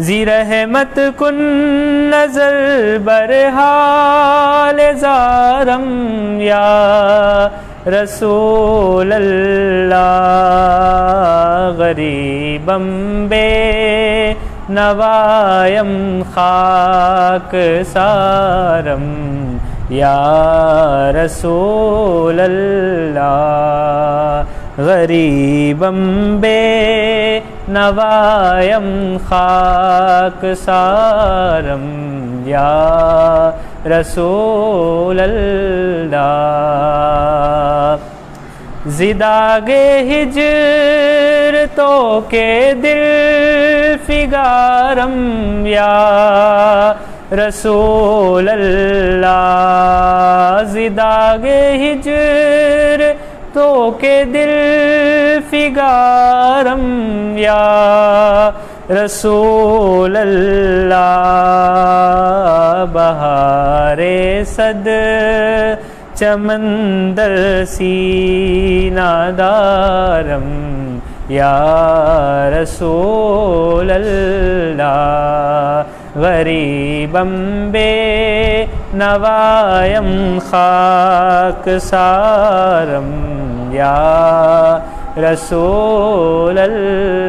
ذی رحمت کن نظر برحال زارم یا رسول اللہ غریبم بے نوایم خاک سارم یا رسول اللہ غریبم بے نوایم خاک سارم یا رسول اللہ زداگے ہجر تو کے دل فگارم یا رسول اللہ زداگے ہجر تو کے دل فگارم یا رسول اللہ بہار صد چمن در سینہ دارم یا رسول اللہ غریبم بے نوایم خاک سارم یا رسول اللہ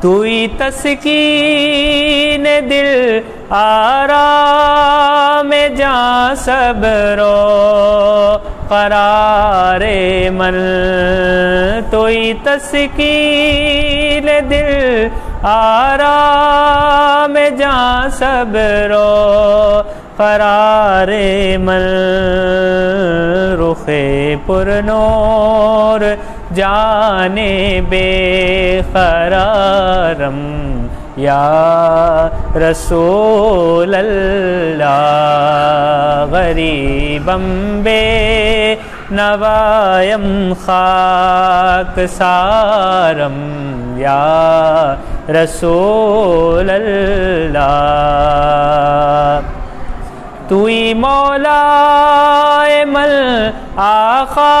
توئی تسکین دل آرام جاں صبر و قرار من توئی تسکین دل آرام جاں صبر و قرار من رخ پر نور جانے بے قرارم یا رسول اللہ غریبم بے نوایم خاک سارم یا رسول اللہ توئی مولا مل آقا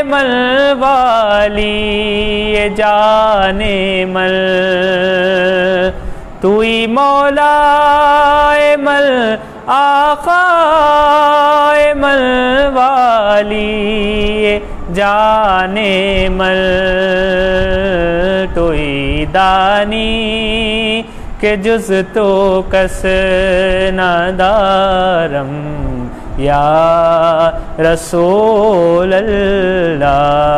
مل والی جان مل توئی مولا مل آقا مل والی جان مل توئی دانی کہ جز تو کس ندارم یا رسول اللہ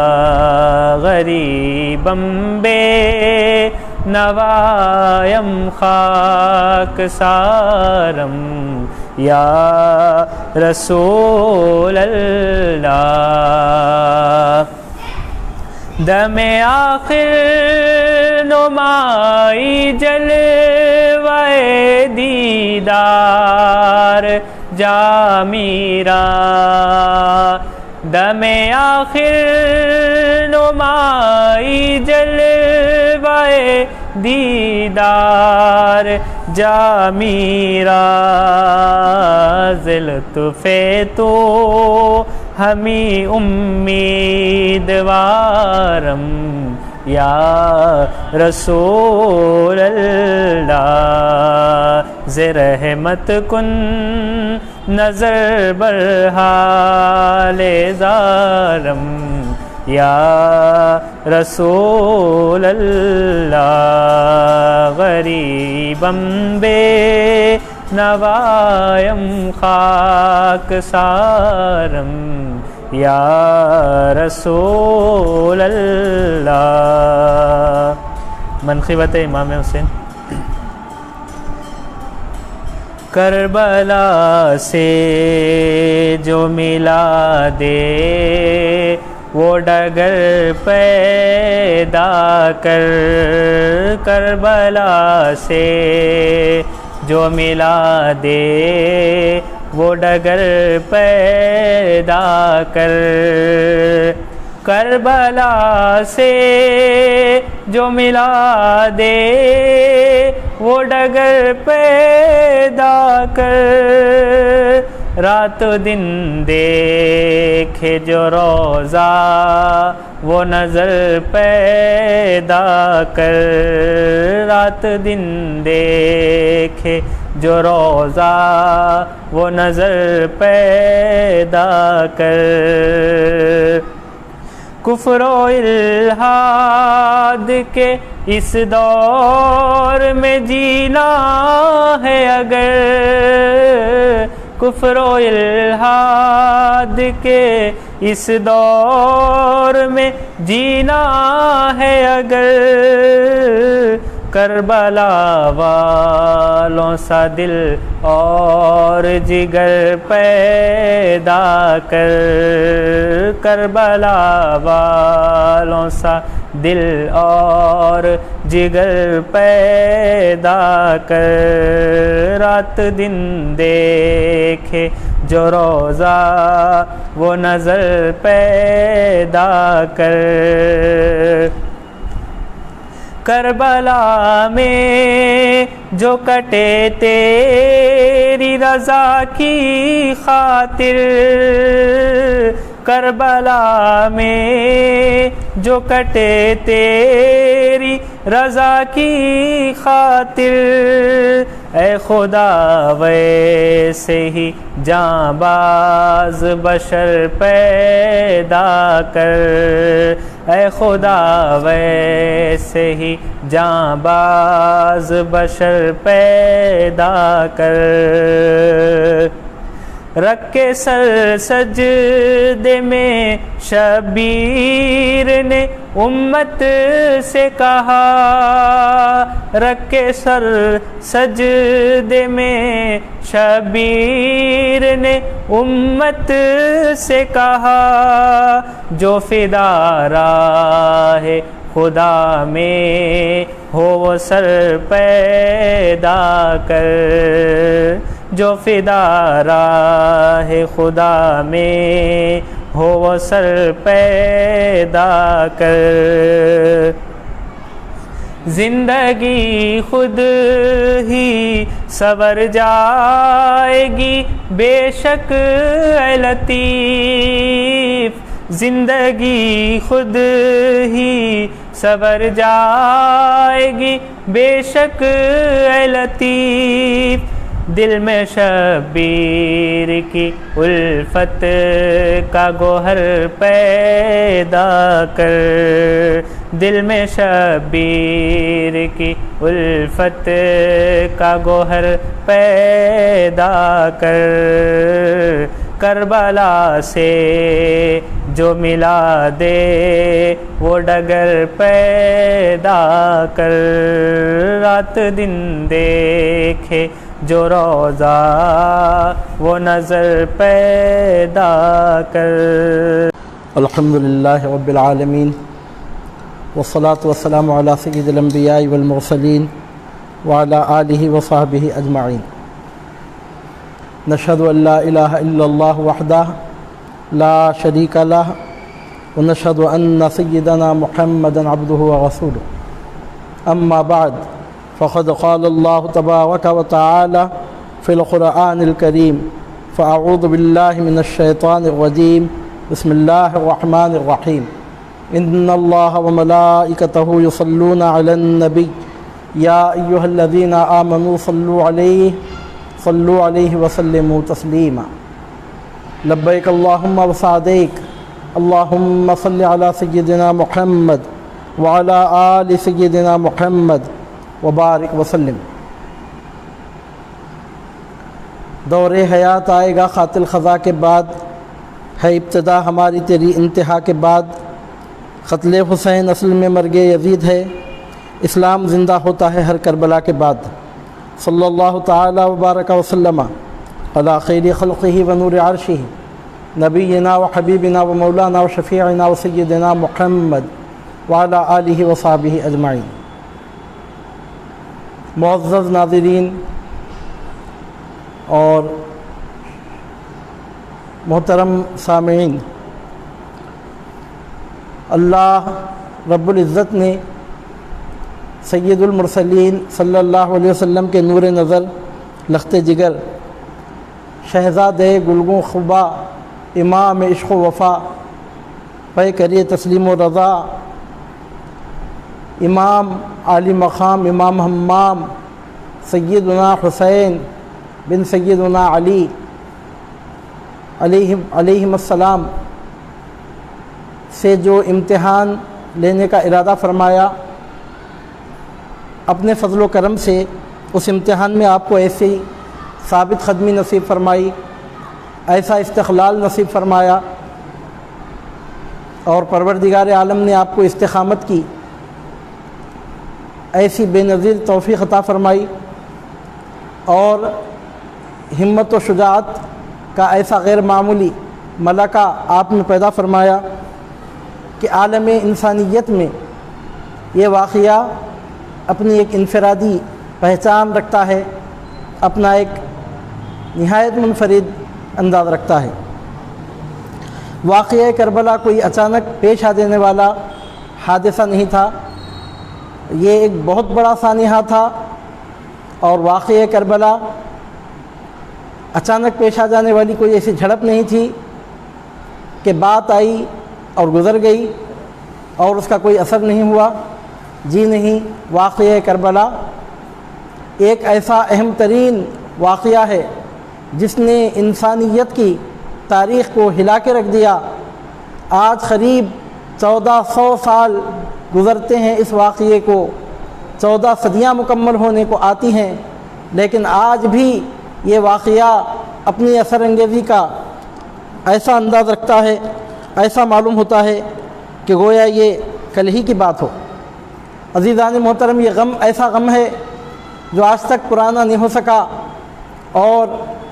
غریبم بے نوایم خاک سارم یا رسول اللہ دم آخر نمائی جلوے دیدار جا میرا دم آخر نمائی جلوے دیدار جا میرا لطف تو ہمیں امیدوارم یا رسول اللہ ز رحمت کن نظر برحال زارم یا رسول اللہ غریبم بے نوایم خاک سارم یا رسول اللہ منقبت امام حسین کربلا سے جو ملا دے وہ ڈگر پیدا کر کربلا سے جو ملا دے وہ ڈگر پیدا کر کربلا سے جو ملا دے وہ ڈگر پیدا کر رات و دن دیکھے جو روزہ وہ نظر پیدا کر، رات دن دیکھے جو روزہ وہ نظر پیدا کر۔ کفر و الحاد کے اس دور میں جینا ہے اگر، کفر و الحاد کے اس دور میں جینا ہے اگر، کربلا والوں سا دل اور جگر پیدا کر، کربلا والوں سا دل اور جگر پیدا کر، رات دن دیکھے جو روزہ وہ نظر پیدا کر۔ کربلا میں جو کٹے تیری رضا کی خاطر، کربلا میں جو کٹے تیری رضا کی خاطر، اے خدا ویسے ہی جاں باز بشر پیدا کر، اے خدا ویسے ہی جاں باز بشر پیدا کر۔ رکھ کے سر سجدے میں شبیر نے امت سے کہا، رکھ کے سر سجدے میں شبیر نے امت سے کہا، جو فدا راہ خدا میں ہو وہ سر پیدا کر، جو فدا راہ خدا میں ہو وہ سر پیدا کر۔ زندگی خود ہی سنور جائے گی بے شک اے لطیف، زندگی خود ہی سنور جائے گی بے شک اے لطیف، دل میں شبیر کی الفت کا گوہر پیدا کر، دل میں شبیر کی الفت کا گوہر پیدا کر، کربلا سے جو ملا دے وہ ڈگر پیدا کر، رات دن دیکھے جو روزہ وہ نظر پیدا کر۔ الحمدللہ رب العالمین والصلاة والسلام علی سید الانبیاء والمرسلین وعلی آلہ وصحبہ اجمعین۔ نشہد ان لا الہ الا اللہ وحدہ لا شریک لہ ونشہد ان سیدنا محمدا عبدہ ورسولہ، اما بعد فقد قال اللہ تبارک وتعالی فی القرآن الکریم، فاعوذ باللہ من الشیطان الرجیم، بسم اللہ الرحمن الرحیم، ان اللہ وملائکتہ یصلون علی النبی یا ایہا الذین آمنوا صلوا علیہ وسلموا تسلیما۔ لبیک اللہم وسعدیک، اللہم صل علی سیدنا محمد وعلی آل سیدنا محمد وبارک وسلم۔ دور حیات آئے گا قاتل خزاں کے بعد، ہے ابتدا ہماری تیری انتہا کے بعد، قتل حسین اصل میں مرگ یزید ہے، اسلام زندہ ہوتا ہے ہر کربلا کے بعد۔ صلی اللہ تعالی وبارک وسلم علی خیر خلقہ ونور عرشہ نبینا و حبیبنا و مولانا و شفیعنا و سیدنا محمد وعلی آلہ وصحبہ اجمعین۔ معزز ناظرین اور محترم سامعین، اللہ رب العزت نے سید المرسلین صلی اللہ علیہ وسلم کے نور نظر، لخت جگر شہزاد گلگوں خبا امام عشق و وفا پے کریے تسلیم و رضا امام عالی مقام امام حمام سیدنا حسین بن سیدنا علی علیہم السلام سے جو امتحان لینے کا ارادہ فرمایا، اپنے فضل و کرم سے اس امتحان میں آپ کو ایسی ثابت قدمی نصیب فرمائی، ایسا استقلال نصیب فرمایا، اور پروردگار عالم نے آپ کو استقامت کی ایسی بے نظیر توفیق عطا فرمائی، اور ہمت و شجاعت کا ایسا غیر معمولی ملکہ آپ میں پیدا فرمایا کہ عالم انسانیت میں یہ واقعہ اپنی ایک انفرادی پہچان رکھتا ہے، اپنا ایک نہایت منفرد انداز رکھتا ہے۔ واقعہ کربلا کوئی اچانک پیش آ جانے والا حادثہ نہیں تھا، یہ ایک بہت بڑا سانحہ تھا، اور واقعہ کربلا اچانک پیش آ جانے والی کوئی ایسی جھڑپ نہیں تھی کہ بات آئی اور گزر گئی اور اس کا کوئی اثر نہیں ہوا۔ جی نہیں، واقعہ کربلا ایک ایسا اہم ترین واقعہ ہے جس نے انسانیت کی تاریخ کو ہلا کے رکھ دیا۔ آج قریب 1400 سال گزرتے ہیں اس واقعے کو، 14 صدیاں مکمل ہونے کو آتی ہیں، لیکن آج بھی یہ واقعہ اپنی اثر انگیزی کا ایسا انداز رکھتا ہے، ایسا معلوم ہوتا ہے کہ گویا یہ کل ہی کی بات ہو۔ عزیزان محترم، یہ غم ایسا غم ہے جو آج تک پرانا نہیں ہو سکا، اور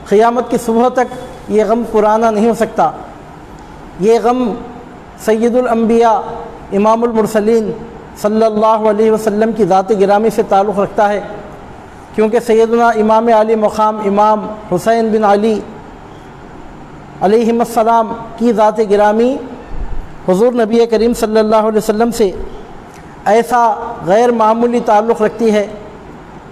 قیامت کی صبح تک یہ غم پرانا نہیں ہو سکتا۔ یہ غم سید الانبیاء امام المرسلین صلی اللہ علیہ وسلم کی ذات گرامی سے تعلق رکھتا ہے، کیونکہ سیدنا امام علی مقام امام حسین بن علی علیہم السلام کی ذات گرامی حضور نبی کریم صلی اللہ علیہ وسلم سے ایسا غیر معمولی تعلق رکھتی ہے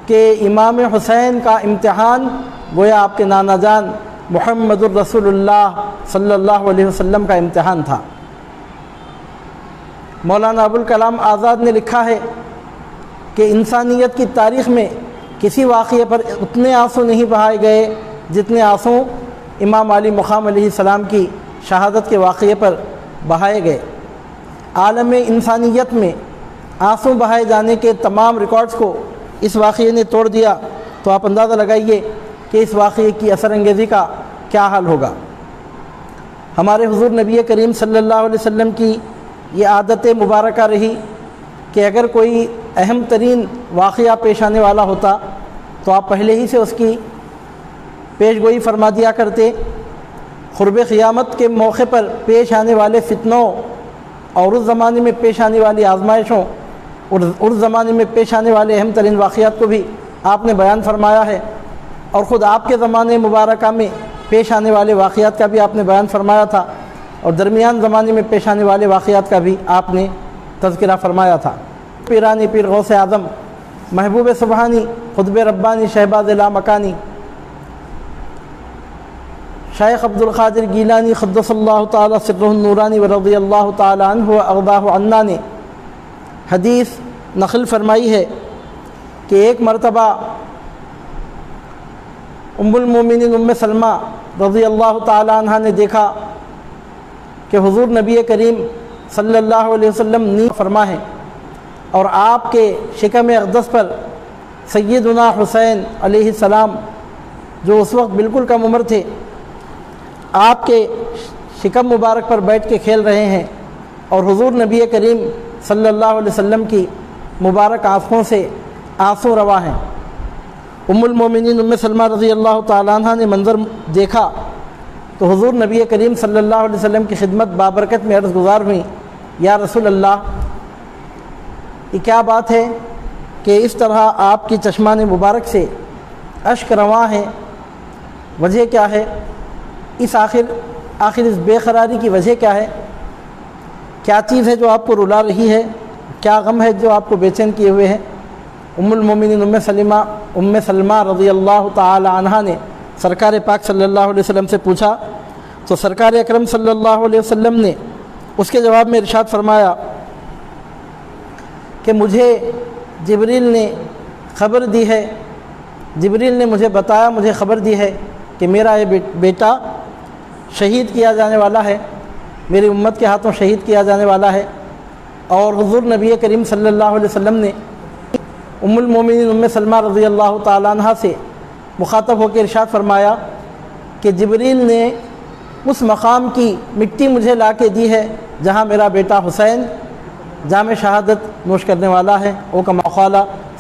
کہ امام حسین کا امتحان گویا آپ کے نانا جان محمد الرسول اللہ صلی اللہ علیہ وسلم کا امتحان تھا۔ مولانا ابوالکلام آزاد نے لکھا ہے کہ انسانیت کی تاریخ میں کسی واقعے پر اتنے آنسو نہیں بہائے گئے جتنے آنسو امام علی مقام علیہ السلام کی شہادت کے واقعے پر بہائے گئے۔ عالم انسانیت میں آنسو بہائے جانے کے تمام ریکارڈز کو اس واقعے نے توڑ دیا، تو آپ اندازہ لگائیے کہ اس واقعے کی اثر انگیزی کا کیا حال ہوگا۔ ہمارے حضور نبی کریم صلی اللہ علیہ وسلم کی یہ عادت مبارکہ رہی کہ اگر کوئی اہم ترین واقعہ پیش آنے والا ہوتا تو آپ پہلے ہی سے اس کی پیش گوئی فرما دیا کرتے۔ قرب قیامت کے موقع پر پیش آنے والے فتنوں اور اس زمانے میں پیش آنے والی آزمائشوں اور اس زمانے میں پیش آنے والے اہم ترین واقعات کو بھی آپ نے بیان فرمایا ہے، اور خود آپ کے زمانے مبارکہ میں پیش آنے والے واقعات کا بھی آپ نے بیان فرمایا تھا، اور درمیان زمانے میں پیش آنے والے واقعات کا بھی آپ نے تذکرہ فرمایا تھا۔ پیرانی پیر غوث اعظم محبوب سبحانی قطب ربانی شہباز لامکانی شیخ عبد القادر گیلانی قدس اللہ تعالی سرہ النورانی ورضی اللہ تعالی عنہ وارضاہ عنا نے حدیث نقل فرمائی ہے کہ ایک مرتبہ ام المومنین ام سلمہ رضی اللہ تعالی عنہ نے دیکھا کہ حضور نبی کریم صلی اللہ علیہ وسلم نیند فرما ہے، اور آپ کے شکم اقدس پر سیدنا حسین علیہ السلام جو اس وقت بالکل کم عمر تھے، آپ کے شکم مبارک پر بیٹھ کے کھیل رہے ہیں، اور حضور نبی کریم صلی اللہ علیہ وسلم کی مبارک آنکھوں سے آنسو روا ہیں۔ ام المومنین ام سلمہ رضی اللہ تعالیٰ عنہ نے منظر دیکھا تو حضور نبی کریم صلی اللہ علیہ وسلم کی خدمت بابرکت میں عرض گزار ہوئیں، یا رسول اللہ، یہ کیا بات ہے کہ اس طرح آپ کی چشمان مبارک سے اشک رواں ہیں، وجہ کیا ہے؟ آخر اس بے قراری کی وجہ کیا ہے؟ کیا چیز ہے جو آپ کو رلا رہی ہے؟ کیا غم ہے جو آپ کو بے چین کیے ہوئے ہے؟ ام المومنین ام سلمہ رضی اللہ تعالی عنہا نے سرکار پاک صلی اللہ علیہ وسلم سے پوچھا تو سرکار اکرم صلی اللہ علیہ وسلم نے اس کے جواب میں ارشاد فرمایا کہ مجھے جبریل نے خبر دی ہے، جبریل نے مجھے بتایا، مجھے خبر دی ہے کہ میرا یہ بیٹا شہید کیا جانے والا ہے، میری امت کے ہاتھوں شہید کیا جانے والا ہے۔ اور حضور نبی کریم صلی اللہ علیہ وسلم نے ام المومنین ام سلمہ رضی اللہ تعالیٰ عنہ سے مخاطب ہو کے ارشاد فرمایا کہ جبریل نے اس مقام کی مٹی مجھے لا کے دی ہے جہاں میرا بیٹا حسین جام شہادت نوش کرنے والا ہے، او کما قال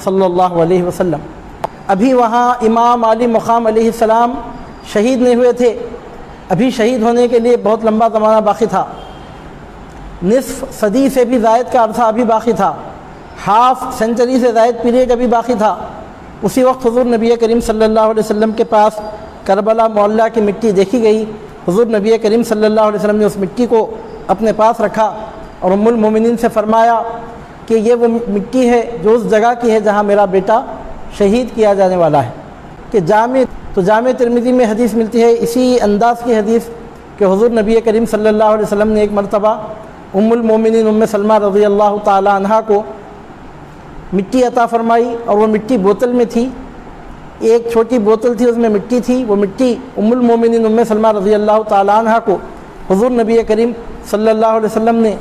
صلی اللہ علیہ وسلم۔ ابھی وہاں امام علی مقام علیہ السلام شہید نہیں ہوئے تھے، ابھی شہید ہونے کے لیے بہت لمبا زمانہ باقی تھا، نصف صدی سے بھی زائد کا عرصہ ابھی باقی تھا، ہاف سینچری سے زائد پیریڈ ابھی باقی تھا۔ اسی وقت حضور نبی کریم صلی اللہ علیہ وسلم کے پاس کربلا معلیٰ کی مٹی دیکھی گئی۔ حضور نبی کریم صلی اللہ علیہ وسلم نے اس مٹی کو اپنے پاس رکھا اور ام المومنین سے فرمایا کہ یہ وہ مٹی ہے جو اس جگہ کی ہے جہاں میرا بیٹا شہید کیا جانے والا ہے۔ کہ جامع ترمذی میں حدیث ملتی ہے اسی انداز کی حدیث کہ حضور نبی کریم صلی اللہ علیہ وسلم نے ایک مرتبہ ام المومنین ام سلمہ رضی اللہ تعالی عنہا کو مٹی عطا فرمائی، اور وہ مٹی بوتل میں تھی، ایک چھوٹی بوتل تھی، اس میں مٹی تھی۔ وہ مٹی ام المومنین ام سلمہ رضی اللہ تعالی عنہا کو حضور نبی کریم صلی اللہ علیہ وسلم نے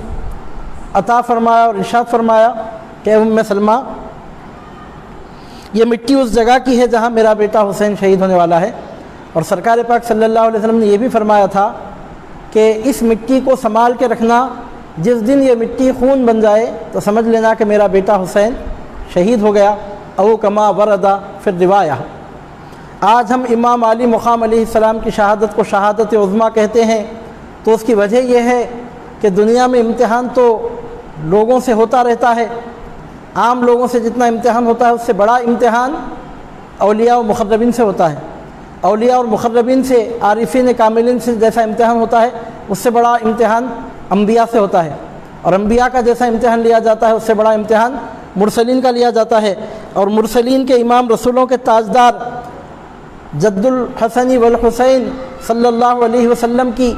عطا فرمایا اور ارشاد فرمایا کہ ام سلمہ یہ مٹی اس جگہ کی ہے جہاں میرا بیٹا حسین شہید ہونے والا ہے۔ اور سرکار پاک صلی اللہ علیہ وسلم نے یہ بھی فرمایا تھا کہ اس مٹی کو سنبھال کے رکھنا، جس دن یہ مٹی خون بن جائے تو سمجھ لینا کہ میرا بیٹا حسین شہید ہو گیا، او کما وردا فی الروایہ۔ آج ہم امام علی مقام علیہ السلام کی شہادت کو شہادت عظمیٰ کہتے ہیں، تو اس کی وجہ یہ ہے کہ دنیا میں امتحان تو لوگوں سے ہوتا رہتا ہے، عام لوگوں سے جتنا امتحان ہوتا ہے اس سے بڑا امتحان اولیاء و مقربین سے ہوتا ہے۔ اولیاء اور مقربین سے، عارفین کاملین سے جیسا امتحان ہوتا ہے اس سے بڑا امتحان انبیاء سے ہوتا ہے، اور انبیاء کا جیسا امتحان لیا جاتا ہے اس سے بڑا امتحان مرسلین کا لیا جاتا ہے۔ اور مرسلین کے امام، رسولوں کے تاجدار جد الحسن والحسین صلی اللہ علیہ وسلم کی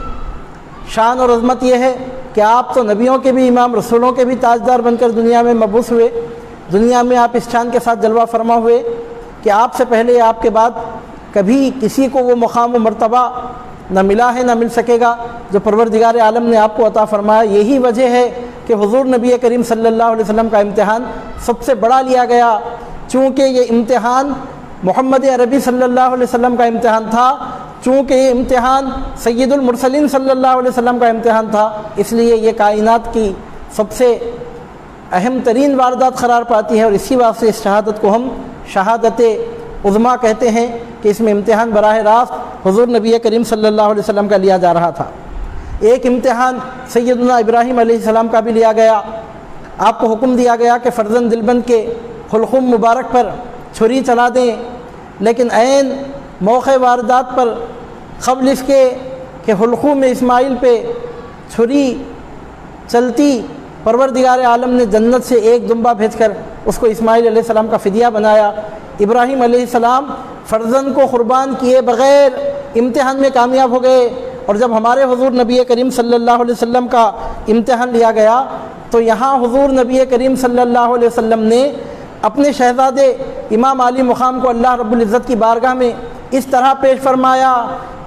شان اور عظمت یہ ہے کہ آپ تو نبیوں کے بھی امام، رسولوں کے بھی تاجدار بن کر دنیا میں مبعوث ہوئے، دنیا میں آپ اس شان کے ساتھ جلوہ فرما ہوئے کہ آپ سے پہلے، آپ کے بعد کبھی کسی کو وہ مقام و مرتبہ نہ ملا ہے نہ مل سکے گا جو پروردگار عالم نے آپ کو عطا فرمایا۔ یہی وجہ ہے کہ حضور نبی کریم صلی اللہ علیہ وسلم کا امتحان سب سے بڑا لیا گیا، چونکہ یہ امتحان محمد عربی صلی اللہ علیہ وسلم کا امتحان تھا، چونکہ یہ امتحان سید المرسلین صلی اللہ علیہ وسلم کا امتحان تھا، اس لیے یہ کائنات کی سب سے اہم ترین واردات قرار پاتی ہے، اور اسی واسطے اس شہادت کو ہم شہادت عظمیٰ کہتے ہیں کہ اس میں امتحان براہ راست حضور نبی کریم صلی اللہ علیہ وسلم کا لیا جا رہا تھا۔ ایک امتحان سیدنا ابراہیم علیہ السلام کا بھی لیا گیا، آپ کو حکم دیا گیا کہ فرزند دلبند کے حلقوم مبارک پر چھری چلا دیں، لیکن عین موقع واردات پر قبل اس کے کہ حلقوم اسماعیل پہ چھری چلتی، پروردگار عالم نے جنت سے ایک دمبا بھیج کر اس کو اسماعیل علیہ السلام کا فدیہ بنایا۔ ابراہیم علیہ السلام فرزند کو قربان کیے بغیر امتحان میں کامیاب ہو گئے، اور جب ہمارے حضور نبی کریم صلی اللہ علیہ وسلم کا امتحان لیا گیا تو یہاں حضور نبی کریم صلی اللہ علیہ وسلم نے اپنے شہزادے امام علی مقام کو اللہ رب العزت کی بارگاہ میں اس طرح پیش فرمایا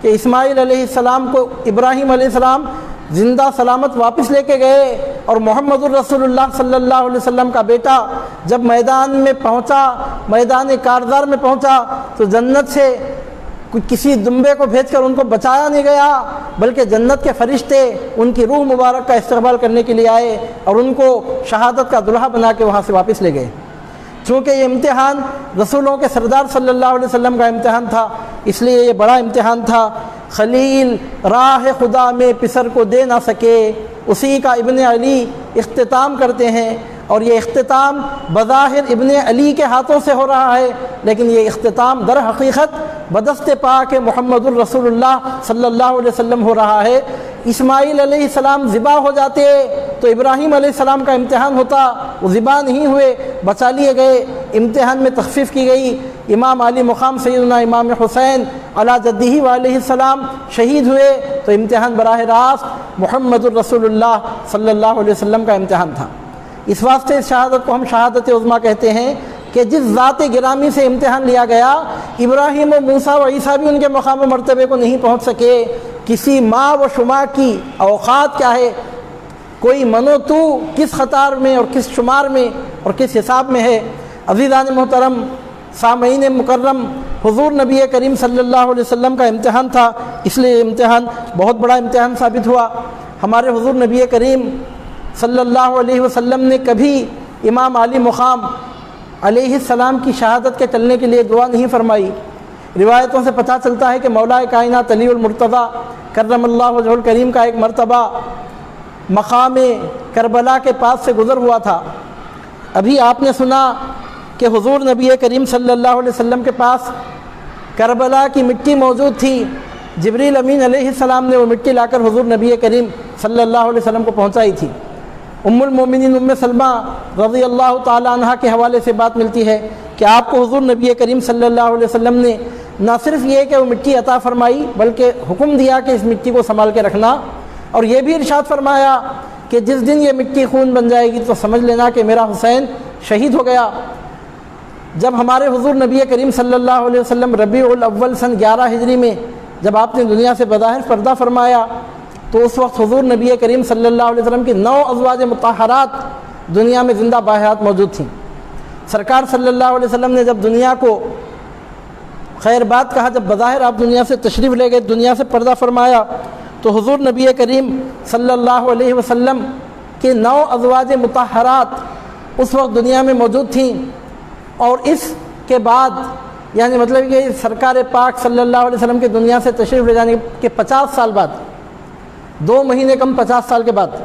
کہ اسماعیل علیہ السلام کو ابراہیم علیہ السلام زندہ سلامت واپس لے کے گئے، اور محمد الرسول اللہ صلی اللہ علیہ وسلم کا بیٹا جب میدان میں پہنچا، میدان کارزار میں پہنچا تو جنت سے کسی دمبے کو بھیج کر ان کو بچایا نہیں گیا، بلکہ جنت کے فرشتے ان کی روح مبارک کا استقبال کرنے کے لیے آئے اور ان کو شہادت کا دلہا بنا کے وہاں سے واپس لے گئے۔ چونکہ یہ امتحان رسولوں کے سردار صلی اللہ علیہ وسلم کا امتحان تھا، اس لیے یہ بڑا امتحان تھا۔ خلیل راہ خدا میں پسر کو دے نہ سکے، اسی کا ابن علی اختتام کرتے ہیں، اور یہ اختتام بظاہر ابن علی کے ہاتھوں سے ہو رہا ہے، لیکن یہ اختتام در حقیقت بدست پاک محمد الرسول اللہ صلی اللہ علیہ وسلم ہو رہا ہے۔ اسماعیل علیہ السلام ذبح ہو جاتے تو ابراہیم علیہ السلام کا امتحان ہوتا، وہ ذبح نہیں ہوئے، بچا لیے گئے، امتحان میں تخفیف کی گئی۔ امام علی مقام سیدنا امام حسین علی جدہ و علیہ السلام شہید ہوئے تو امتحان براہ راست محمد الرسول اللہ صلی اللہ علیہ وسلم کا امتحان تھا۔ اس واسطے اس شہادت کو ہم شہادت عظمیٰ کہتے ہیں کہ جس ذات گرامی سے امتحان لیا گیا، ابراہیم و موسیٰ و عیسیٰ بھی ان کے مقام و مرتبے کو نہیں پہنچ سکے۔ کسی ماں و شما کی اوقات کیا ہے، کوئی منو تو کس خطار میں اور کس شمار میں اور کس حساب میں ہے۔ عزیزان محترم، سامعین مکرم، حضور نبی کریم صلی اللہ علیہ وسلم کا امتحان تھا، اس لیے امتحان بہت بڑا امتحان ثابت ہوا۔ ہمارے حضور نبی کریم صلی اللہ علیہ وسلم نے کبھی امام علی مقام علیہ السلام کی شہادت کے ٹلنے کے لیے دعا نہیں فرمائی۔ روایتوں سے پتہ چلتا ہے کہ مولا کائنات علی المرتضیٰ کرم اللہ وجہہ الکریم کا ایک مرتبہ مقام کربلا کے پاس سے گزر ہوا تھا۔ ابھی آپ نے سنا کہ حضور نبی کریم صلی اللہ علیہ وسلم کے پاس کربلا کی مٹی موجود تھی۔ جبریل امین علیہ السلام نے وہ مٹی لا کر حضور نبی کریم صلی اللہ علیہ وسلم کو پہنچائی تھی۔ ام المومنین ام سلمہ رضی اللہ تعالی عنہ کے حوالے سے بات ملتی ہے کہ آپ کو حضور نبی کریم صلی اللہ علیہ وسلم نے نہ صرف یہ کہ وہ مٹی عطا فرمائی بلکہ حکم دیا کہ اس مٹی کو سنبھال کے رکھنا، اور یہ بھی ارشاد فرمایا کہ جس دن یہ مٹی خون بن جائے گی تو سمجھ لینا کہ میرا حسین شہید ہو گیا۔ جب ہمارے حضور نبی کریم صلی اللہ علیہ وسلم ربیع الاول سن 11 ہجری میں جب آپ نے دنیا سے بظاہر پردہ فرمایا تو اس وقت حضور نبی کریم صلی اللہ علیہ وسلم کی 9 ازواج مطہرات دنیا میں زندہ باحیات موجود تھیں۔ سرکار صلی اللہ علیہ وسلم نے جب دنیا کو خیر بات کہا، جب بظاہر آپ دنیا سے تشریف لے گئے، دنیا سے پردہ فرمایا، تو حضور نبی کریم صلی اللہ علیہ وسلم کے 9 ازواج مطہرات اس وقت دنیا میں موجود تھیں، اور اس کے بعد یعنی مطلب کہ سرکار پاک صلی اللہ علیہ وسلم کے دنیا سے تشریف لے جانے کے 50 سال بعد، 2 مہینے کم 50 سال کے بعد،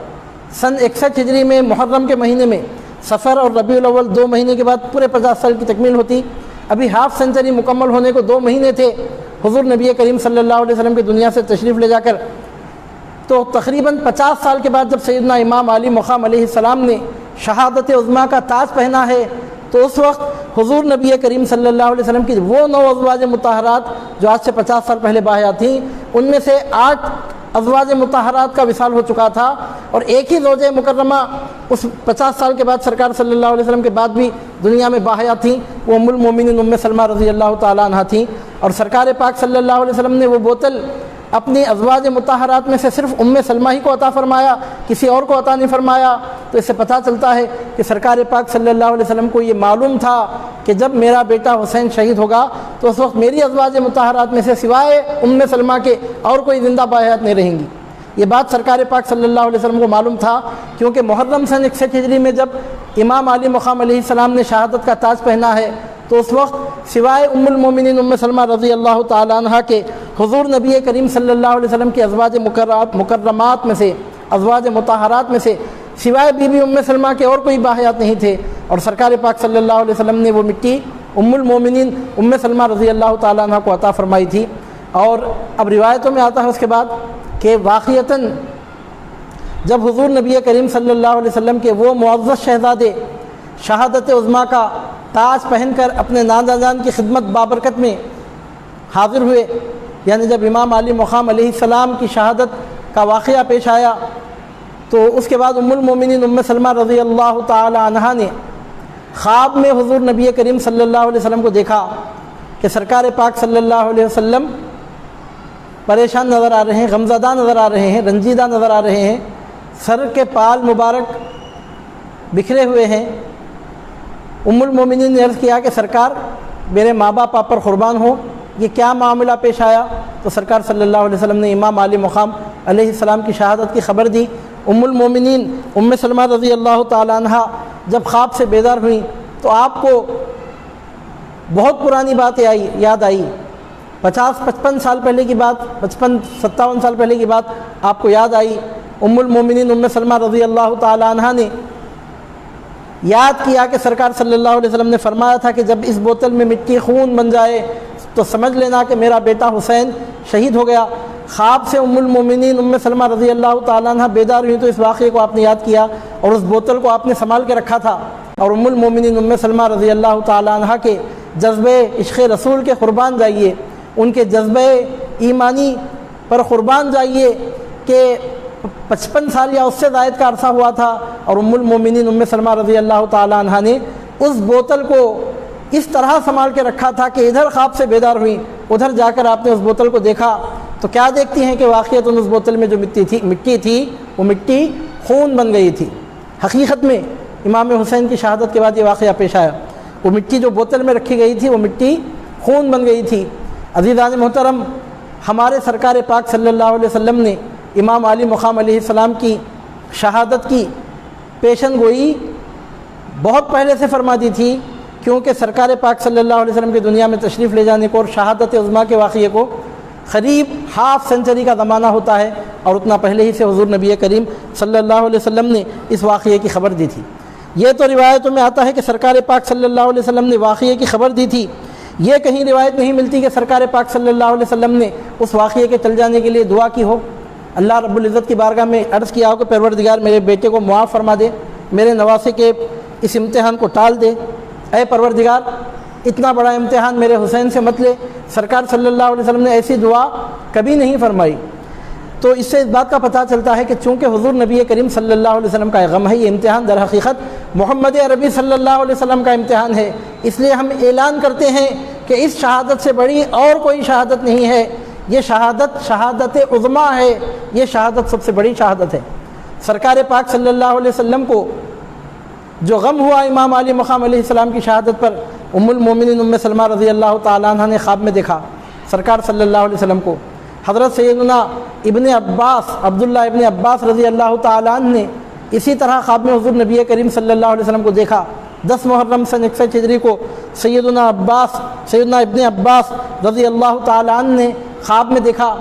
سن 61 ہجری میں محرم کے مہینے میں، صفر اور ربیع الاول 2 مہینے کے بعد پورے 50 سال کی تکمیل ہوتی۔ ابھی ہاف سینچری مکمل ہونے کو 2 مہینے تھے حضور نبی کریم صلی اللہ علیہ وسلم کی دنیا سے تشریف لے جا کر۔ تو تقریباً 50 سال کے بعد جب سیدنا امام علی مقام علیہ السلام نے شہادت عظمیٰ کا تاج پہنا ہے، تو اس وقت حضور نبی کریم صلی اللہ علیہ وسلم کی وہ 9 ازواج مطہرات جو آج سے 50 سال پہلے باحیات تھیں، ان میں سے 8 ازواج مطہرات کا وصال ہو چکا تھا، اور ایک ہی زوجہ مکرمہ اس 50 سال کے بعد سرکار صلی اللہ علیہ وسلم کے بعد بھی دنیا میں باحیات تھیں، وہ ام المومنین ام سلمہ رضی اللہ تعالی عنہ تھیں۔ اور سرکار پاک صلی اللہ علیہ وسلم نے وہ بوتل اپنی ازواج مطہرات میں سے صرف ام سلمہ ہی کو عطا فرمایا، کسی اور کو عطا نہیں فرمایا۔ تو اس سے پتہ چلتا ہے کہ سرکار پاک صلی اللہ علیہ وسلم کو یہ معلوم تھا کہ جب میرا بیٹا حسین شہید ہوگا تو اس وقت میری ازواج مطہرات میں سے سوائے ام سلمہ کے اور کوئی زندہ باحیات نہیں رہیں گی۔ یہ بات سرکار پاک صلی اللہ علیہ وسلم کو معلوم تھا، کیونکہ محرم سن 61 ہجری میں جب امام علی مقام علیہ السلام نے شہادت کا تاج پہنا ہے تو اس وقت سوائے ام المومنین ام سلمہ رضی اللہ تعالی عنہ کے حضور نبی کریم صلی اللہ علیہ وسلم کی ازواج مکرمات میں سے، ازواج مطہرات میں سے سوائے بی بی ام سلمہ کے اور کوئی باحیات نہیں تھے، اور سرکار پاک صلی اللہ علیہ وسلم نے وہ مٹی ام المومنین ام سلمہ رضی اللہ تعالی عنہ کو عطا فرمائی تھی۔ اور اب روایتوں میں آتا ہے اس کے بعد کہ واقعتاً جب حضور نبی کریم صلی اللہ علیہ وسلم کے وہ معزز شہزادے شہادت عظمیٰ کا تاج پہن کر اپنے نانا جان کی خدمت بابرکت میں حاضر ہوئے، یعنی جب امام علی مقام علیہ السلام کی شہادت کا واقعہ پیش آیا، تو اس کے بعد ام المومنین ام سلمہ رضی اللہ تعالی عنہا نے خواب میں حضور نبی کریم صلی اللہ علیہ وسلم کو دیکھا کہ سرکار پاک صلی اللہ علیہ وسلم پریشان نظر آ رہے ہیں، غمزدہ نظر آ رہے ہیں، رنجیدہ نظر آ رہے ہیں، سر کے بال مبارک بکھرے ہوئے ہیں۔ ام المومنین نے عرض کیا کہ سرکار میرے ماں باپ آپ پر قربان ہو، یہ کیا معاملہ پیش آیا؟ تو سرکار صلی اللہ علیہ وسلم نے امام علی مقام علیہ السلام کی شہادت کی خبر دی۔ ام المومنین ام سلمہ رضی اللہ تعالی عنہ جب خواب سے بیدار ہوئیں تو آپ کو بہت پرانی باتیں یاد آئی، 50-55 سال پہلے کی بات، 55-57 سال پہلے کی بات آپ کو یاد آئی۔ ام المومنین ام سلمہ رضی اللہ تعالی عنہ نے یاد کیا کہ سرکار صلی اللہ علیہ وسلم نے فرمایا تھا کہ جب اس بوتل میں مٹی خون بن جائے تو سمجھ لینا کہ میرا بیٹا حسین شہید ہو گیا۔ خواب سے ام المومنین ام سلمہ رضی اللہ تعالیٰ عنہ بیدار ہوئی تو اس واقعے کو آپ نے یاد کیا اور اس بوتل کو آپ نے سنبھال کے رکھا تھا، اور ام المومنین ام سلمہ رضی اللہ تعالیٰ عنہ کے جذبے عشق رسول کے قربان جائیے، ان کے جذبہ ایمانی پر قربان جائیے کہ 55 سال یا اس سے زائد کا عرصہ ہوا تھا، اور ام المومنین ام سلمہ رضی اللہ تعالی عنہ نے اس بوتل کو اس طرح سنبھال کے رکھا تھا کہ ادھر خواب سے بیدار ہوئی، ادھر جا کر آپ نے اس بوتل کو دیکھا تو کیا دیکھتی ہیں کہ واقعتاً اس بوتل میں جو مٹی تھی وہ مٹی خون بن گئی تھی۔ حقیقت میں امام حسین کی شہادت کے بعد یہ واقعہ پیش آیا، وہ مٹی جو بوتل میں رکھی گئی تھی وہ مٹی خون بن گئی تھی۔ عزیزان محترم، ہمارے سرکار پاک صلی اللہ علیہ وسلم نے امام علی مقام علیہ السلام کی شہادت کی پیشن گوئی بہت پہلے سے فرما دی تھی، کیونکہ سرکار پاک صلی اللہ علیہ وسلم کی دنیا میں تشریف لے جانے کو اور شہادت عظمیٰ کے واقعے کو قریب ہاف سینچری کا زمانہ ہوتا ہے، اور اتنا پہلے ہی سے حضور نبی کریم صلی اللہ علیہ وسلم نے اس واقعے کی خبر دی تھی۔ یہ تو روایتوں میں آتا ہے کہ سرکار پاک صلی اللہ علیہ وسلم نے واقعے کی خبر دی تھی، یہ کہیں روایت نہیں ملتی کہ سرکار پاک صلی اللہ علیہ وسلم نے اس واقعے کے ٹل جانے کے لیے دعا کی ہو، اللہ رب العزت کی بارگاہ میں عرض کیا ہو کہ پروردگار میرے بیٹے کو معاف فرما دے، میرے نواسے کے اس امتحان کو ٹال دے، اے پروردگار اتنا بڑا امتحان میرے حسین سے مت لے۔ سرکار صلی اللہ علیہ وسلم نے ایسی دعا کبھی نہیں فرمائی۔ تو اس سے اس بات کا پتہ چلتا ہے کہ چونکہ حضور نبی کریم صلی اللہ علیہ وسلم کا غم ہے، یہ امتحان در حقیقت محمد عربی صلی اللہ علیہ وسلم کا امتحان ہے، اس لیے ہم اعلان کرتے ہیں کہ اس شہادت سے بڑی اور کوئی شہادت نہیں ہے، یہ شہادت عظمیٰ ہے، یہ شہادت سب سے بڑی شہادت ہے۔ سرکار پاک صلی اللہ علیہ وسلم کو جو غم ہوا امام علی مقام علیہ السلام کی شہادت پر، ام المومنین ام سلمہ رضی اللہ تعالیٰ عنہ نے خواب میں دیکھا سرکار صلی اللہ علیہ وسلم کو۔ حضرت سیدنا ابن عباس عبداللہ ابن عباس رضی اللہ تعالیٰ عنہ نے اسی طرح خواب میں حضور نبی کریم صلی اللہ علیہ وسلم کو دیکھا۔ 10 محرم سن 61 ہجری کو سیدنا ابن عباس رضی اللہ تعالیٰ عنہ نے خواب میں دیکھا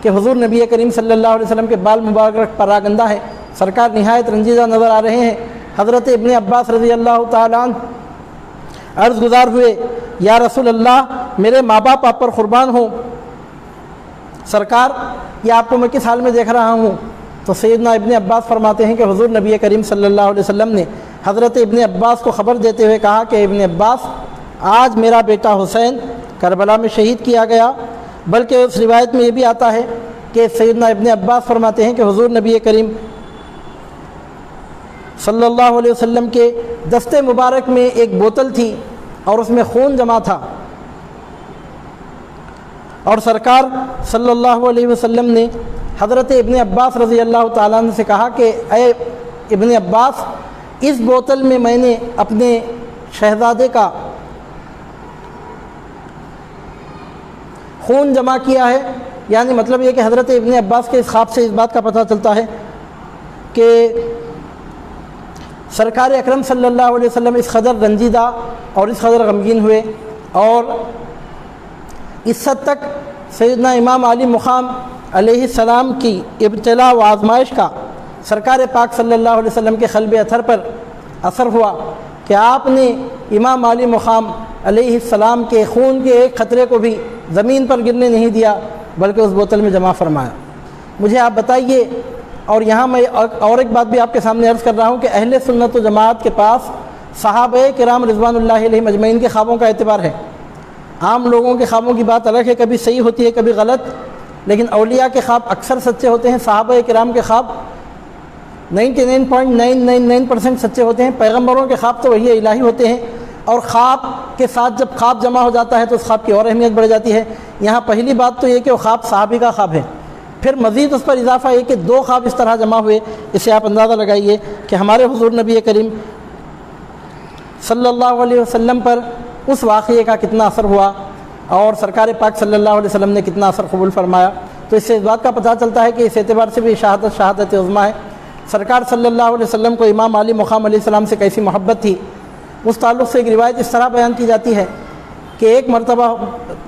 کہ حضور نبی کریم صلی اللہ علیہ وسلم کے بال مبارک پراگندہ ہے، سرکار نہایت رنجیدہ نظر آ رہے ہیں۔ حضرت ابن عباس رضی اللہ تعالیٰ عنہ عرض گزار ہوئے، یا رسول اللہ میرے ماں باپ آپ پر قربان ہوں، سرکار یہ آپ کو میں کس حال میں دیکھ رہا ہوں؟ تو سیدنا ابن عباس فرماتے ہیں کہ حضور نبی کریم صلی اللہ علیہ وسلم نے حضرت ابن عباس کو خبر دیتے ہوئے کہا کہ ابن عباس آج میرا بیٹا حسین کربلا میں شہید کیا گیا۔ بلکہ اس روایت میں یہ بھی آتا ہے کہ سیدنا ابن عباس فرماتے ہیں کہ حضور نبی کریم صلی اللہ علیہ وسلم کے دستے مبارک میں ایک بوتل تھی اور اس میں خون جمع تھا، اور سرکار صلی اللہ علیہ وسلم نے حضرت ابن عباس رضی اللہ تعالیٰ عنہ سے کہا کہ اے ابن عباس، اس بوتل میں نے اپنے شہزادے کا خون جمع کیا ہے۔ یعنی مطلب یہ کہ حضرت ابن عباس کے اس خواب سے اس بات کا پتہ چلتا ہے کہ سرکار اکرم صلی اللہ علیہ وسلم اس قدر رنجیدہ اور اس قدر غمگین ہوئے، اور اس حد تک سیدنا امام علی مقام علیہ السلام کی ابتلاء و آزمائش کا سرکار پاک صلی اللہ علیہ وسلم کے قلب اطہر پر اثر ہوا کہ آپ نے امام علی مقام علیہ السلام کے خون کے ایک قطرے کو بھی زمین پر گرنے نہیں دیا، بلکہ اس بوتل میں جمع فرمایا۔ مجھے آپ بتائیے، اور یہاں میں اور ایک بات بھی آپ کے سامنے عرض کر رہا ہوں کہ اہل سنت و جماعت کے پاس صحابہ کرام رضوان اللہ علیہم اجمعین کے خوابوں کا اعتبار ہے۔ عام لوگوں کے خوابوں کی بات الگ ہے، کبھی صحیح ہوتی ہے کبھی غلط، لیکن اولیاء کے خواب اکثر سچے ہوتے ہیں۔ صحابہ کرام کے خواب 99.999% سچے ہوتے ہیں۔ پیغمبروں کے خواب تو وحی الہی ہوتے ہیں، اور خواب کے ساتھ جب خواب جمع ہو جاتا ہے تو اس خواب کی اور اہمیت بڑھ جاتی ہے۔ یہاں پہلی بات تو یہ کہ وہ خواب صحابی کا خواب ہے، پھر مزید اس پر اضافہ یہ کہ 2 خواب اس طرح جمع ہوئے، اس سے آپ اندازہ لگائیے کہ ہمارے حضور نبی کریم صلی اللہ علیہ وسلم پر اس واقعے کا کتنا اثر ہوا، اور سرکار پاک صلی اللہ علیہ وسلم نے کتنا اثر قبول فرمایا۔ تو اس سے اس بات کا پتہ چلتا ہے کہ اس اعتبار سے بھی شہادت عظمیٰ ہے۔ سرکار صلی اللہ علیہ وسلم کو امام علی مقام علیہ السلام سے کیسی محبت تھی، اس تعلق سے ایک روایت اس طرح بیان کی جاتی ہے کہ ایک مرتبہ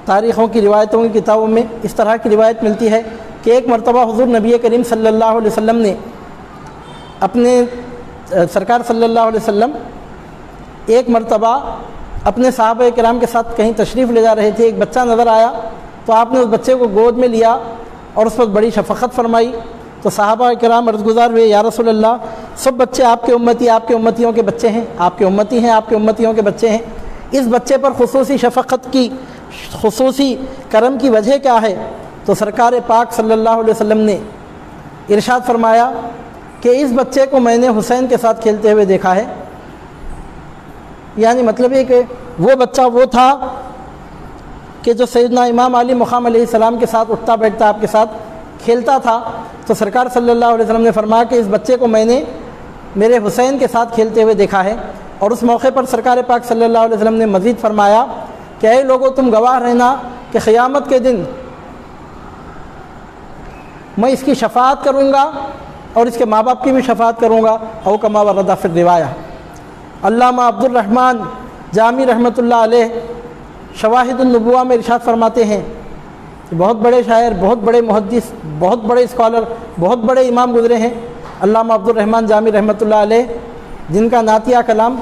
تاریخوں کی روایتوں کی کتابوں میں اس طرح کی روایت ملتی ہے کہ ایک مرتبہ حضور نبی کریم صلی اللہ علیہ وسلم نے سرکار صلی اللہ علیہ وسلم ایک مرتبہ اپنے صحابہ کرام کے ساتھ کہیں تشریف لے جا رہے تھے۔ ایک بچہ نظر آیا تو آپ نے اس بچے کو گود میں لیا اور اس پر بڑی شفقت فرمائی۔ تو صحابہ کرام عرض گزار ہوئے، یا رسول اللہ، سب بچے آپ کے امتی، آپ کے امتیوں کے بچے ہیں، آپ کے امتی ہیں، آپ کے امتیوں کے بچے ہیں، اس بچے پر خصوصی شفقت کی خصوصی کرم کی وجہ کیا ہے؟ تو سرکار پاک صلی اللہ علیہ وسلم نے ارشاد فرمایا کہ اس بچے کو میں نے حسین کے ساتھ کھیلتے ہوئے دیکھا ہے۔ یعنی مطلب یہ کہ وہ بچہ وہ تھا کہ جو سیدنا امام علی مقام علیہ السلام کے ساتھ اٹھتا بیٹھتا، آپ کے ساتھ کھیلتا تھا۔ تو سرکار صلی اللہ علیہ وسلم نے فرمایا کہ اس بچے کو میں نے میرے حسین کے ساتھ کھیلتے ہوئے دیکھا ہے۔ اور اس موقع پر سرکار پاک صلی اللہ علیہ وسلم نے مزید فرمایا کہ اے لوگو، تم گواہ رہنا کہ قیامت کے دن میں اس کی شفاعت کروں گا اور اس کے ماں باپ کی بھی شفاعت کروں گا۔ او کما ورد فی الروایہ۔ علامہ عبد الرحمن جامی رحمۃ اللہ علیہ شواہد النبوہ میں ارشاد فرماتے ہیں کہ بہت بڑے شاعر، بہت بڑے محدث، بہت بڑے اسکالر، بہت بڑے امام گزرے ہیں علامہ عبد الرحمن جامی رحمۃ اللہ علیہ، جن کا نعتیہ کلام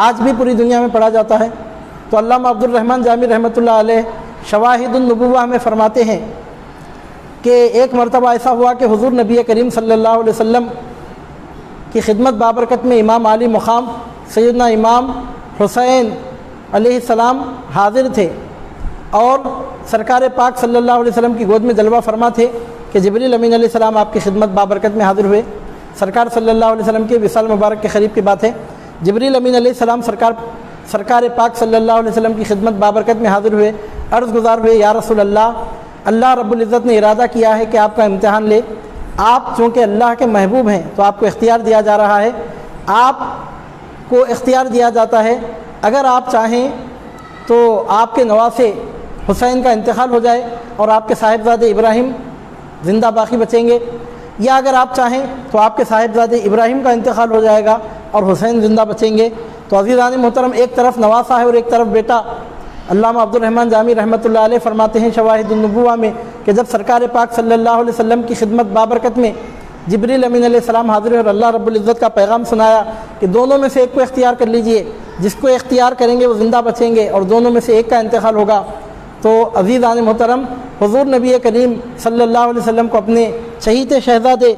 آج بھی پوری دنیا میں پڑھا جاتا ہے۔ تو علامہ عبد الرحمن جامی رحمۃ اللہ علیہ شواہد النبوہ میں فرماتے ہیں کہ ایک مرتبہ ایسا ہوا کہ حضور نبی کریم صلی اللہ علیہ وسلم کی خدمت بابرکت میں امام علی مقام سیدنا امام حسین علیہ السلام حاضر تھے، اور سرکار پاک صلی اللہ علیہ وسلم کی گود میں جلوہ فرما تھے کہ جبریل امین علیہ السلام آپ کی خدمت بابرکت میں حاضر ہوئے۔ سرکار صلی اللہ علیہ وسلم کے وصال مبارک کے قریب کی بات ہے، جبریل امین علیہ السلام سرکار پاک صلی اللہ علیہ وسلم کی خدمت بابرکت میں حاضر ہوئے، عرض گزار ہوئے، یا رسول اللہ رب العزت نے ارادہ کیا ہے کہ آپ کا امتحان لے۔ آپ چونکہ اللہ کے محبوب ہیں تو آپ کو اختیار دیا جا رہا ہے، آپ کو اختیار دیا جاتا ہے، اگر آپ چاہیں تو آپ کے نواسے حسین کا انتقال ہو جائے اور آپ کے صاحبزادے ابراہیم زندہ باقی بچیں گے، یا اگر آپ چاہیں تو آپ کے صاحبزادے ابراہیم کا انتقال ہو جائے گا اور حسین زندہ بچیں گے۔ تو عزیزان محترم، ایک طرف نواسہ ہے اور ایک طرف بیٹا۔ علامہ عبد الرحمن جامی رحمۃ اللہ علیہ فرماتے ہیں شواہد النبوہ میں کہ جب سرکار پاک صلی اللہ علیہ وسلم کی خدمت بابرکت میں جبریل امین علیہ السلام حاضر اور اللہ رب العزت کا پیغام سنایا کہ دونوں میں سے ایک کو اختیار کر لیجئے، جس کو اختیار کریں گے وہ زندہ بچیں گے اور دونوں میں سے ایک کا انتقال ہوگا۔ تو عزیزان محترم، حضور نبی کریم صلی اللہ علیہ وسلم کو اپنے چہیتے شہزادے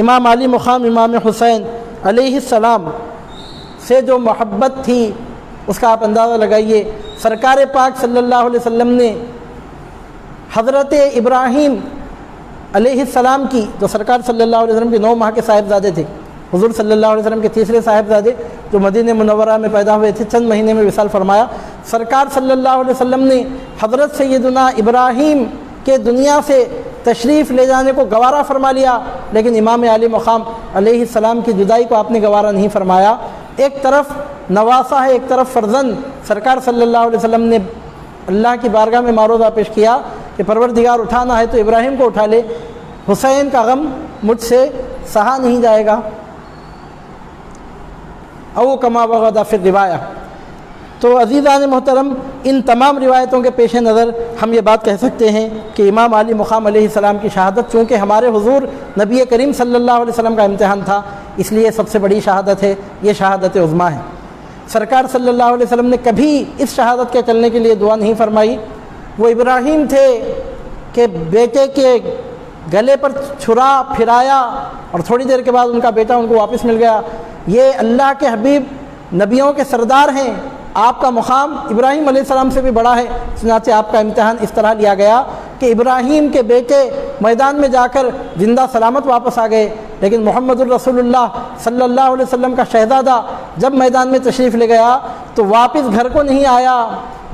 امام علی مقام امام حسین علیہ السلام سے جو محبت تھی اس کا آپ اندازہ لگائیے۔ سرکار پاک صلی اللہ علیہ وسلم نے حضرت ابراہیم علیہ السلام کی، جو سرکار صلی اللہ علیہ وسلم کے 9 ماہ کے صاحبزادے تھے، حضور صلی اللہ علیہ وسلم کے تیسرے صاحبزادے جو مدینہ منورہ میں پیدا ہوئے تھے، چند مہینے میں وصال فرمایا۔ سرکار صلی اللہ علیہ وسلم نے حضرت سیدنا ابراہیم کے دنیا سے تشریف لے جانے کو گوارا فرما لیا، لیکن امام علی مقام علیہ السلام کی جدائی کو آپ نے گوارا نہیں فرمایا۔ ایک طرف نواسہ ہے، ایک طرف فرزند۔ سرکار صلی اللہ علیہ وسلم نے اللہ کی بارگاہ میں معروضہ پیش کیا کہ پروردگار اٹھانا ہے تو ابراہیم کو اٹھا لے، حسین کا غم مجھ سے سہا نہیں جائے گا۔ او کما ورد فی الروایہ۔ تو عزیزان محترم، ان تمام روایتوں کے پیش نظر ہم یہ بات کہہ سکتے ہیں کہ امام علی مقام علیہ السلام کی شہادت چونکہ ہمارے حضور نبی کریم صلی اللہ علیہ وسلم کا امتحان تھا، اس لیے سب سے بڑی شہادت ہے، یہ شہادت عظمیٰ ہے۔ سرکار صلی اللہ علیہ وسلم نے کبھی اس شہادت کے چلنے کے لیے دعا نہیں فرمائی۔ وہ ابراہیم تھے کہ بیٹے کے گلے پر چھرا پھرایا اور تھوڑی دیر کے بعد ان کا بیٹا ان کو واپس مل گیا۔ یہ اللہ کے حبیب نبیوں کے سردار ہیں، آپ کا مقام ابراہیم علیہ السلام سے بھی بڑا ہے، چنانچہ آپ کا امتحان اس طرح لیا گیا کہ ابراہیم کے بیٹے میدان میں جا کر زندہ سلامت واپس آ گئے، لیکن محمد الرسول اللہ صلی اللہ علیہ وسلم کا شہزادہ جب میدان میں تشریف لے گیا تو واپس گھر کو نہیں آیا،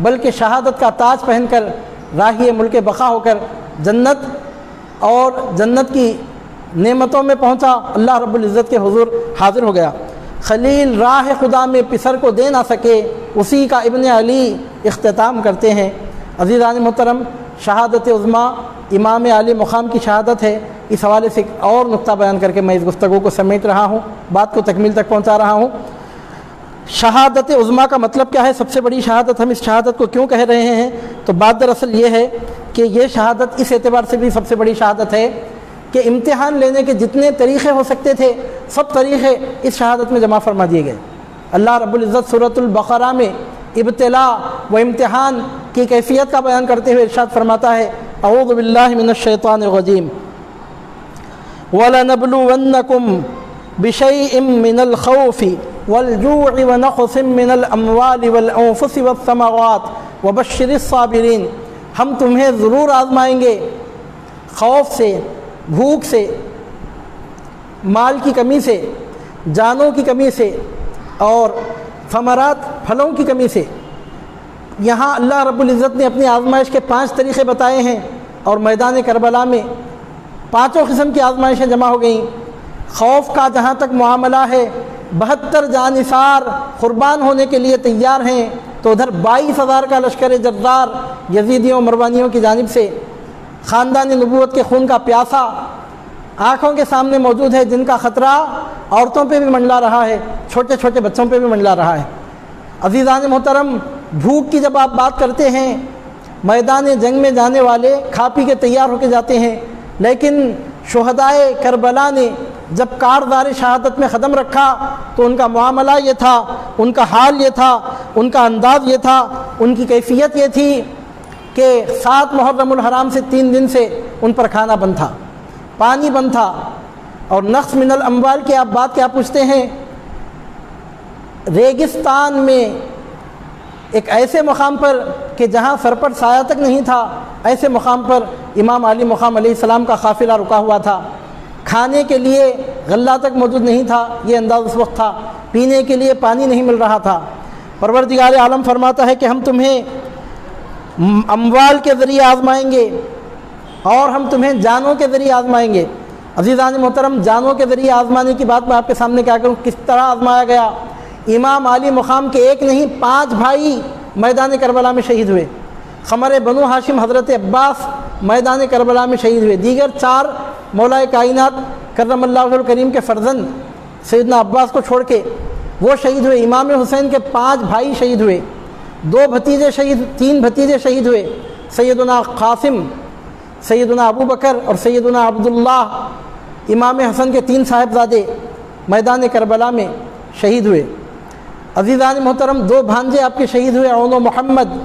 بلکہ شہادت کا تاج پہن کر راہی ملک بقا ہو کر جنت اور جنت کی نعمتوں میں پہنچا، اللہ رب العزت کے حضور حاضر ہو گیا۔ خلیل راہ خدا میں پسر کو دے نہ سکے، اسی کا ابن علی اختتام کرتے ہیں۔ عزیزان محترم، شہادت عظمیٰ امام علی مقام کی شہادت ہے۔ اس حوالے سے ایک اور نقطہ بیان کر کے میں اس گفتگو کو سمیٹ رہا ہوں، بات کو تکمیل تک پہنچا رہا ہوں۔ شہادت عظمیٰ کا مطلب کیا ہے؟ سب سے بڑی شہادت ہم اس شہادت کو کیوں کہہ رہے ہیں؟ تو بات دراصل یہ ہے کہ یہ شہادت اس اعتبار سے بھی سب سے بڑی شہادت ہے کہ امتحان لینے کے جتنے طریقے ہو سکتے تھے سب طریقے اس شہادت میں جمع فرما دیے گئے۔ اللہ رب العزت سورۃ البقرہ میں ابتلا و امتحان کی کیفیت کا بیان کرتے ہوئے ارشاد فرماتا ہے، اعوذ باللہ من الشیطان الرجیم، وَلَنَبْلُوَنَّكُمْ بِشَيْءٍ مِّنَ الْخَوْفِ وَالْجُوعِ وَنَقْصٍ مِّنَ الْأَمْوَالِ وَالْأَنفُسِ وَالثَّمَرَاتِ وبشر الصابرین، ہم تمہیں ضرور آزمائیں گے خوف سے، بھوک سے، مال کی کمی سے، جانوں کی کمی سے، اور ثمرات پھلوں کی کمی سے۔ یہاں اللہ رب العزت نے اپنی آزمائش کے 5 طریقے بتائے ہیں، اور میدان کربلا میں 5 قسم کی آزمائشیں جمع ہو گئیں۔ خوف کا جہاں تک معاملہ ہے، 72 جانثار قربان ہونے کے لیے تیار ہیں، تو ادھر 22,000 کا لشکر جرار یزیدیوں مروانیوں کی جانب سے خاندان نبوت کے خون کا پیاسا آنکھوں کے سامنے موجود ہے، جن کا خطرہ عورتوں پہ بھی منڈلا رہا ہے، چھوٹے چھوٹے بچوں پہ بھی منڈلا رہا ہے۔ عزیزان محترم، بھوک کی جب آپ بات کرتے ہیں، میدان جنگ میں جانے والے کھا پی کے تیار ہو کے جاتے ہیں، لیکن شہدائے کربلا نے جب کاردار شہادت میں قدم رکھا تو ان کا معاملہ یہ تھا، ان کا حال یہ تھا، ان کا انداز یہ تھا، ان کی کیفیت یہ تھی کہ 7 محرم الحرام سے 3 دن سے ان پر کھانا بند تھا، پانی بند تھا۔ اور نقص من الاموال کی آپ بات کیا پوچھتے ہیں؟ ریگستان میں ایک ایسے مقام پر کہ جہاں سر پر سایہ تک نہیں تھا، ایسے مقام پر امام علی مقام علیہ السلام کا قافلہ رکا ہوا تھا۔ کھانے کے لیے غلہ تک موجود نہیں تھا، یہ انداز اس وقت تھا۔ پینے کے لیے پانی نہیں مل رہا تھا۔ پروردگار عالم فرماتا ہے کہ ہم تمہیں اموال کے ذریعے آزمائیں گے اور ہم تمہیں جانوں کے ذریعے آزمائیں گے۔ عزیزان محترم، جانوں کے ذریعے آزمانے کی بات میں آپ کے سامنے کیا کروں، کس طرح آزمایا گیا۔ امام علی مقام کے ایک نہیں 5 بھائی میدان کربلا میں شہید ہوئے۔ قمر بنو ہاشم حضرت عباس میدان کربلا میں شہید ہوئے۔ دیگر 4 مولا کائنات کرم اللہ وجہہ الکریم کے فرزند سیدنا عباس کو چھوڑ کے وہ شہید ہوئے۔ امام حسین کے 5 بھائی شہید ہوئے، 2 بھتیجے شہید، 3 بھتیجے شہید ہوئے۔ سیدنا قاسم، سیدنا ابو بکر اور سیدنا عبداللہ، امام حسن کے 3 صاحبزادے میدان کربلا میں شہید ہوئے۔ عزیزان محترم، 2 بھانجے آپ کے شہید ہوئے، عون و محمد۔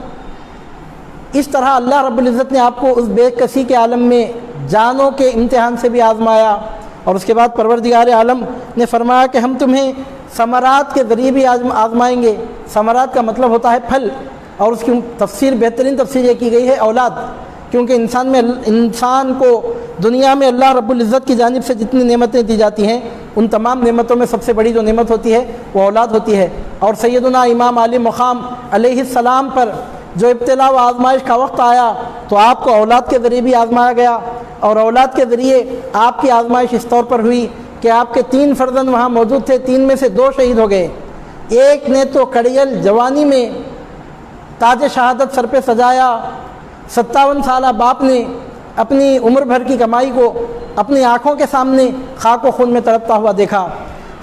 اس طرح اللہ رب العزت نے آپ کو اس بے کسی کے عالم میں جانوں کے امتحان سے بھی آزمایا، اور اس کے بعد پروردگار عالم نے فرمایا کہ ہم تمہیں ثمرات کے ذریعے بھی آزمائیں گے۔ ثمرات کا مطلب ہوتا ہے پھل، اور اس کی تفسیر، بہترین تفسیر یہ کی گئی ہے اولاد، کیونکہ انسان کو دنیا میں اللہ رب العزت کی جانب سے جتنی نعمتیں دی جاتی ہیں، ان تمام نعمتوں میں سب سے بڑی جو نعمت ہوتی ہے وہ اولاد ہوتی ہے۔ اور سیدنا امام علی مقام علیہ السلام پر جو ابتلا و آزمائش کا وقت آیا تو آپ کو اولاد کے ذریعے بھی آزمایا گیا، اور اولاد کے ذریعے آپ کی آزمائش اس طور پر ہوئی کہ آپ کے 3 فرزند وہاں موجود تھے، 3 میں سے 2 شہید ہو گئے۔ ایک نے تو کڑیل جوانی میں تاج شہادت سر پہ سجایا، 57 سالہ باپ نے اپنی عمر بھر کی کمائی کو اپنی آنکھوں کے سامنے خاک و خون میں تڑپتا ہوا دیکھا۔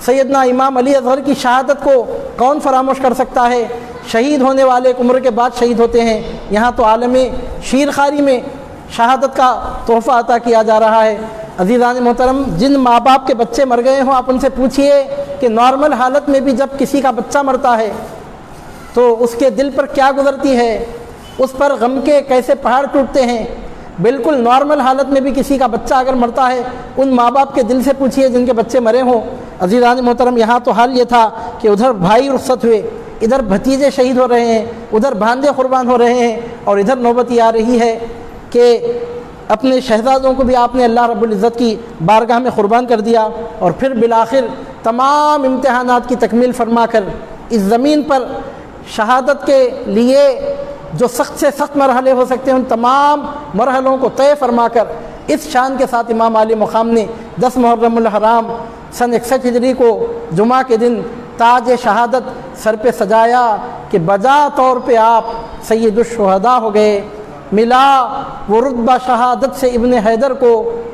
سیدنا امام علی اصغر کی شہادت کو کون فراموش کر سکتا ہے؟ شہید ہونے والے ایک عمر کے بعد شہید ہوتے ہیں، یہاں تو عالم شیرخواری میں شہادت کا تحفہ عطا کیا جا رہا ہے۔ عزیزان محترم، جن ماں باپ کے بچے مر گئے ہوں، آپ ان سے پوچھئے کہ نارمل حالت میں بھی جب کسی کا بچہ مرتا ہے تو اس کے دل پر کیا گزرتی ہے، اس پر غم کے کیسے پہاڑ ٹوٹتے ہیں۔ بالکل نارمل حالت میں بھی کسی کا بچہ اگر مرتا ہے، ان ماں باپ کے دل سے پوچھئے جن کے بچے مرے ہوں۔ عزیزان محترم، یہاں تو حال یہ تھا کہ ادھر بھائی رخصت ہوئے، ادھر بھتیجے شہید ہو رہے ہیں، ادھر بھانجے قربان ہو رہے ہیں، اور ادھر نوبت یہ آ رہی ہے کہ اپنے شہزادوں کو بھی آپ نے اللہ رب العزت کی بارگاہ میں قربان کر دیا، اور پھر بالآخر تمام امتحانات کی تکمیل فرما کر اس زمین پر شہادت کے لیے جو سخت سے سخت مرحلے ہو سکتے ہیں ان تمام مرحلوں کو طے فرما کر اس شان کے ساتھ امام علی مقام نے 10 محرم الحرام سن 61 ہجری کو جمعہ کے دن تاج شہادت سر پہ سجایا کہ بجا طور پہ آپ سید الشہداء ہو گئے۔ ملا وہ رتبہ شہادت سے ابن حیدر کو،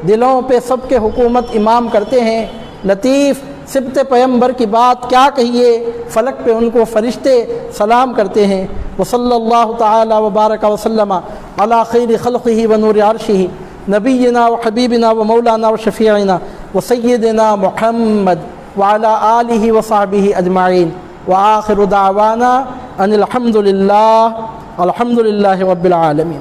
دلوں پہ سب کے حکومت امام کرتے ہیں۔ لطیف سبت پیمبر کی بات کیا کہیے، فلک پہ ان کو فرشتے سلام کرتے ہیں۔ وصلی اللہ تعالی وبارک وسلم علی خیر خلقہ ونور عرشہ نبینا وحبیبنا ومولانا وشفیعنا وسیدنا محمد وعلی آلہ وصحبہ اجمعین، وآخر دعوانا ان الحمد للہ رب العالمین۔